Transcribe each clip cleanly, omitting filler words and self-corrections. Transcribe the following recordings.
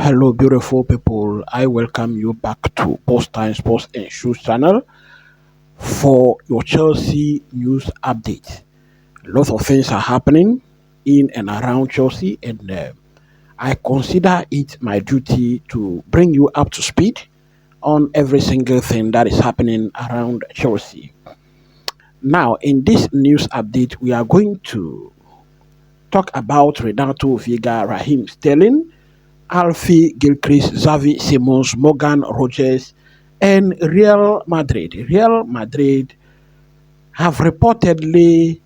Hello, beautiful people. I welcome you back to Post Time Sports and Shoes channel for your Chelsea news update. Lots of things are happening in and around Chelsea, and I consider it my duty to bring you up to speed on every single thing that is happening around Chelsea. Now, in this news update, we are going to talk about Renato Veiga, Raheem Sterling, Alfie Gilchrist, Xavi, Simons, Morgan, Rogers, and Real Madrid. Real Madrid have reportedly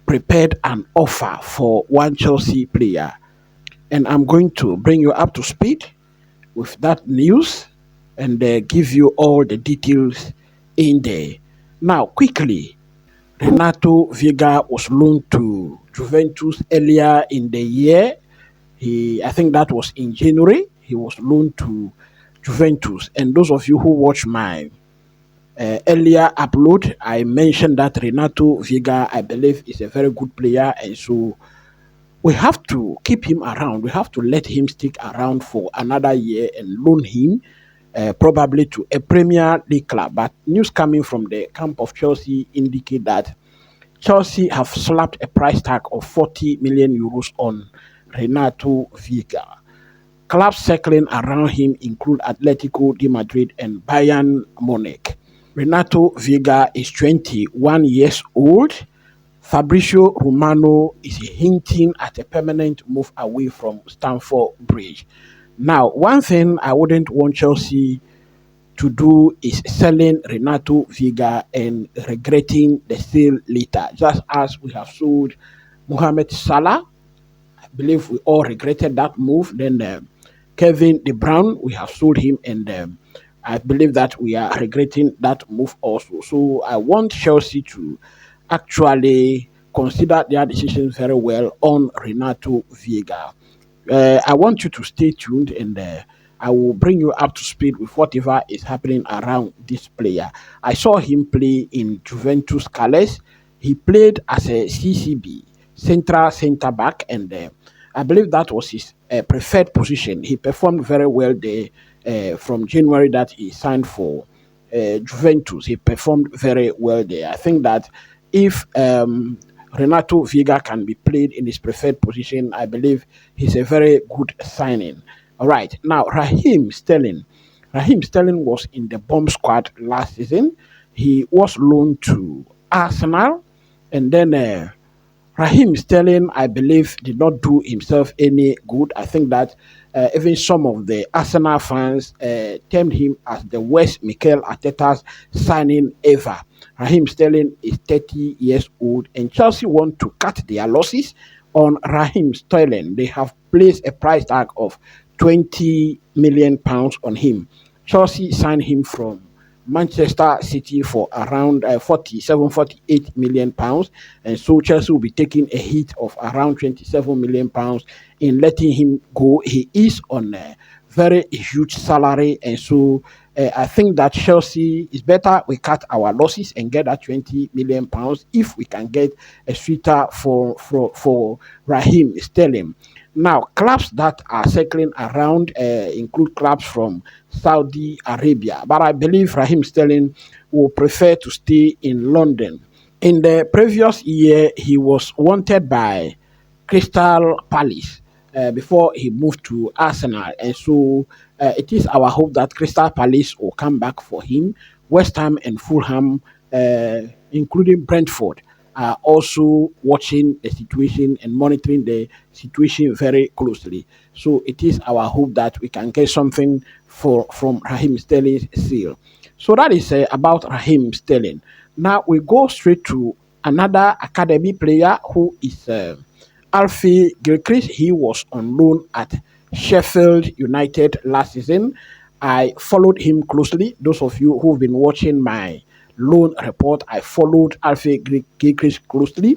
prepared an offer for one Chelsea player, and I'm going to bring you up to speed with that news and give you all the details in there. Now, quickly, Renato Veiga was loaned to Juventus earlier in the year. I think that was in January. He was loaned to Juventus. And those of you who watch my earlier upload, I mentioned that Renato Veiga, I believe, is a very good player, and so we have to keep him around. We have to let him stick around for another year and loan him. Probably to a Premier League club. But news coming from the camp of Chelsea indicate that Chelsea have slapped a price tag of 40 million euros on Renato Veiga. Clubs circling around him include Atletico de Madrid and Bayern Munich. Renato Veiga is 21 years old. Fabrizio Romano is hinting at a permanent move away from Stamford Bridge. Now, one thing I wouldn't want Chelsea to do is selling Renato Veiga and regretting the sale later, just as we have sold Mohamed Salah. I believe we all regretted that move. Then Kevin De Bruyne, we have sold him, and I believe that we are regretting that move also. So I want Chelsea to actually consider their decisions very well on Renato Veiga. I want you to stay tuned, and I will bring you up to speed with whatever is happening around this player. I saw him play in Juventus Calais. He played as a CCB, central centre back, and I believe that was his preferred position. He performed very well there from January that he signed for Juventus. He performed very well there. I think that if Renato Veiga can be played in his preferred position, I believe he's a very good signing. All right, now Raheem Sterling. Raheem Sterling was in the bomb squad last season. He was loaned to Arsenal, and then Raheem Sterling, I believe, did not do himself any good. I think that even some of the Arsenal fans termed him as the worst Mikel Arteta's signing ever. Raheem Sterling is 30 years old, and Chelsea want to cut their losses on Raheem Sterling. They have placed a price tag of 20 million pounds on him. Chelsea signed him from Manchester City for around 48 million pounds, and so Chelsea will be taking a hit of around 27 million pounds in letting him go. He is on a very huge salary, and so I think that Chelsea is better we cut our losses and get that 20 million pounds if we can get a suitor for Raheem Sterling. Now, clubs that are circling around include clubs from Saudi Arabia, but I believe Raheem Sterling will prefer to stay in London. In the previous year, he was wanted by Crystal Palace before he moved to Arsenal, and so it is our hope that Crystal Palace will come back for him. West Ham and Fulham, including Brentford, are also watching the situation and monitoring the situation very closely. So it is our hope that we can get something from Raheem Sterling's sale. So that is about Raheem Sterling. Now we go straight to another academy player who is Alfie Gilchrist. He was on loan at Sheffield United last season. I followed him closely. Those of you who've been watching my loan report, I followed Alfie Gilchrist closely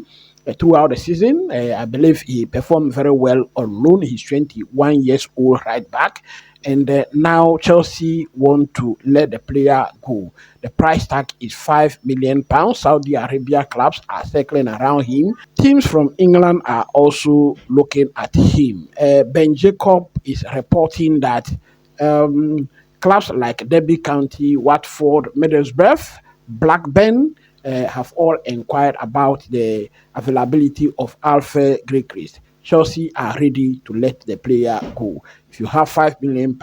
throughout the season. I believe he performed very well on loan. He's 21 years old right back. and now Chelsea want to let the player go. The price tag is £5 million. Saudi Arabia clubs are circling around him. Teams from England are also looking at him. Ben Jacob is reporting that um, clubs like Derby County, Watford, Middlesbrough, Blackburn have all inquired about the availability of Alfie Gilchrist. Chelsea are ready to let the player go. If you have £5 million,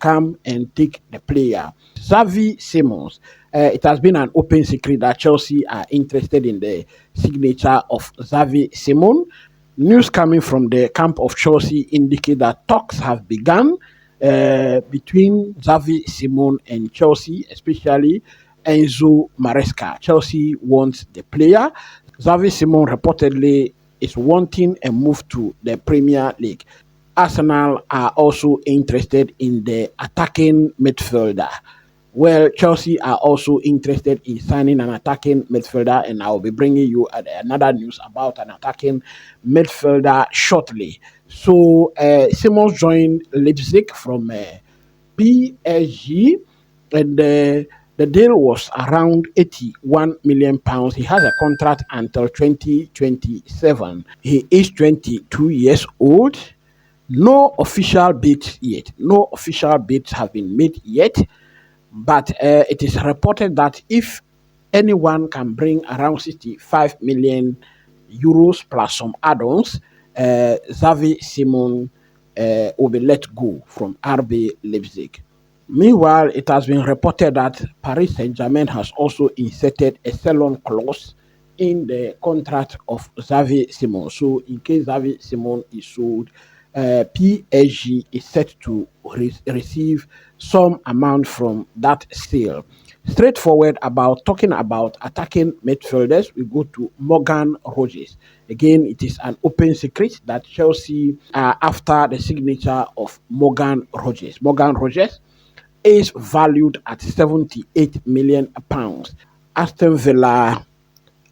come and take the player. Xavi Simons. It has been an open secret that Chelsea are interested in the signature of Xavi Simons. News coming from the camp of Chelsea indicate that talks have begun between Xavi Simons and Chelsea, especially Enzo Maresca. Chelsea wants the player. Xavi Simons reportedly is wanting a move to the Premier League. Arsenal are also interested in the attacking midfielder. Well, Chelsea are also interested in signing an attacking midfielder, and I'll be bringing you another news about an attacking midfielder shortly. So, Simons joined Leipzig from PSG, and the deal was around £81 million. He has a contract until 2027. He is 22 years old. No official bids yet. No official bids have been made yet, but it is reported that if anyone can bring around 65 million euros plus some add-ons, Xavi Simon will be let go from RB Leipzig. Meanwhile, it has been reported that Paris Saint-Germain has also inserted a sell-on clause in the contract of Xavi Simons. So, in case Xavi Simons is sold, PSG is set to receive some amount from that sale. Straightforward about talking about attacking midfielders, we go to Morgan Rogers. Again, it is an open secret that Chelsea are after the signature of Morgan Rogers. Morgan Rogers is valued at £78 million. Aston Villa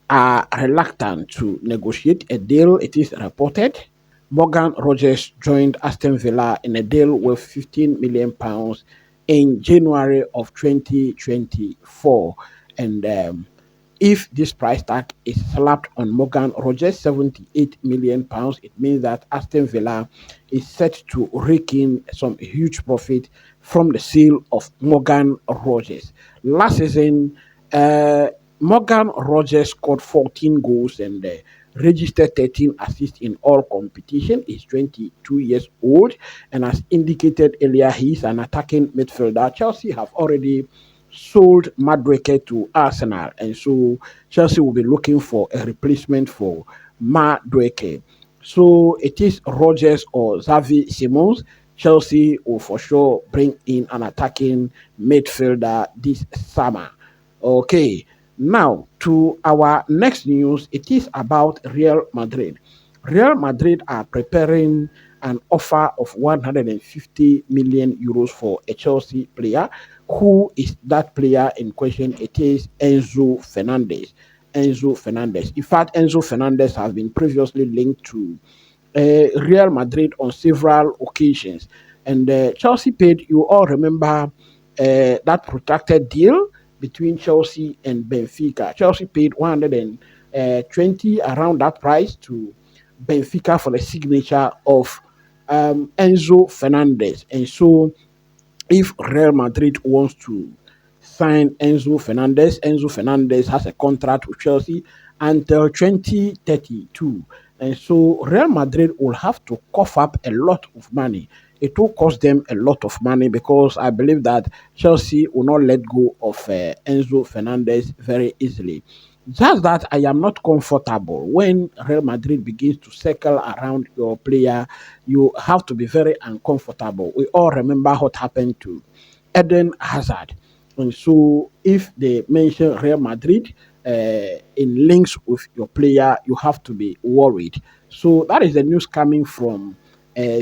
are reluctant to negotiate a deal, it is reported. Morgan Rogers joined Aston Villa in a deal worth £15 million in January of 2024. And if this price tag is slapped on Morgan Rogers, £78 million, it means that Aston Villa is set to rake in some huge profit from the sale of Morgan Rogers. Last season, Morgan Rogers scored 14 goals and registered 13 assists in all competition. He's 22 years old, and as indicated earlier, he's an attacking midfielder. Chelsea have already sold Madueke to Arsenal, and so Chelsea will be looking for a replacement for Madueke. So it is Rogers or Xavi Simons. Chelsea will for sure bring in an attacking midfielder this summer. Okay, now to our next news. It is about Real Madrid. Real Madrid are preparing an offer of 150 million euros for a Chelsea player. Who is that player in question? It is Enzo Fernandez. Enzo Fernandez. In fact, Enzo Fernandez has been previously linked to Real Madrid on several occasions. And Chelsea paid, you all remember that protracted deal between Chelsea and Benfica. Chelsea paid 120 around that price to Benfica for the signature of Enzo Fernandez. And so if Real Madrid wants to sign Enzo Fernandez has a contract with Chelsea until 2032. And so Real Madrid will have to cough up a lot of money. It will cost them a lot of money because I believe that Chelsea will not let go of Enzo Fernandez very easily. Just that I am not comfortable when Real Madrid begins to circle around your player. You have to be very uncomfortable. We all remember what happened to Eden Hazard. And so, if they mention Real Madrid in links with your player, you have to be worried. So, that is the news coming from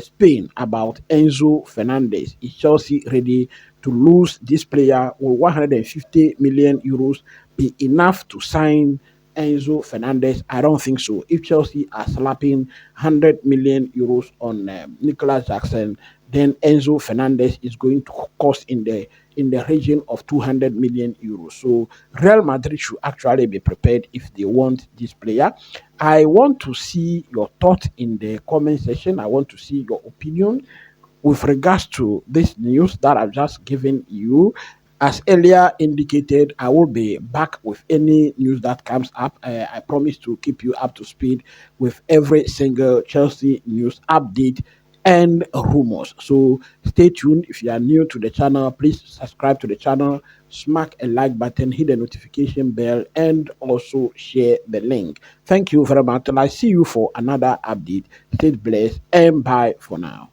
Spain about Enzo Fernandez. Is Chelsea ready to lose this player? Will 150 million euros be enough to sign Enzo Fernandez? I don't think so. If Chelsea are slapping 100 million euros on Nicolas Jackson, then Enzo Fernandez is going to cost in the region of 200 million euros. So Real Madrid should actually be prepared if they want this player. I want to see your thought in the comment section. I want to see your opinion with regards to this news that I've just given you. As earlier indicated, I will be back with any news that comes up. I promise to keep you up to speed with every single Chelsea news update and rumors. So stay tuned. If you are new to the channel, please subscribe to the channel, smack a like button, hit the notification bell, and also share the link. Thank you very much. And I see you for another update. Stay blessed and bye for now.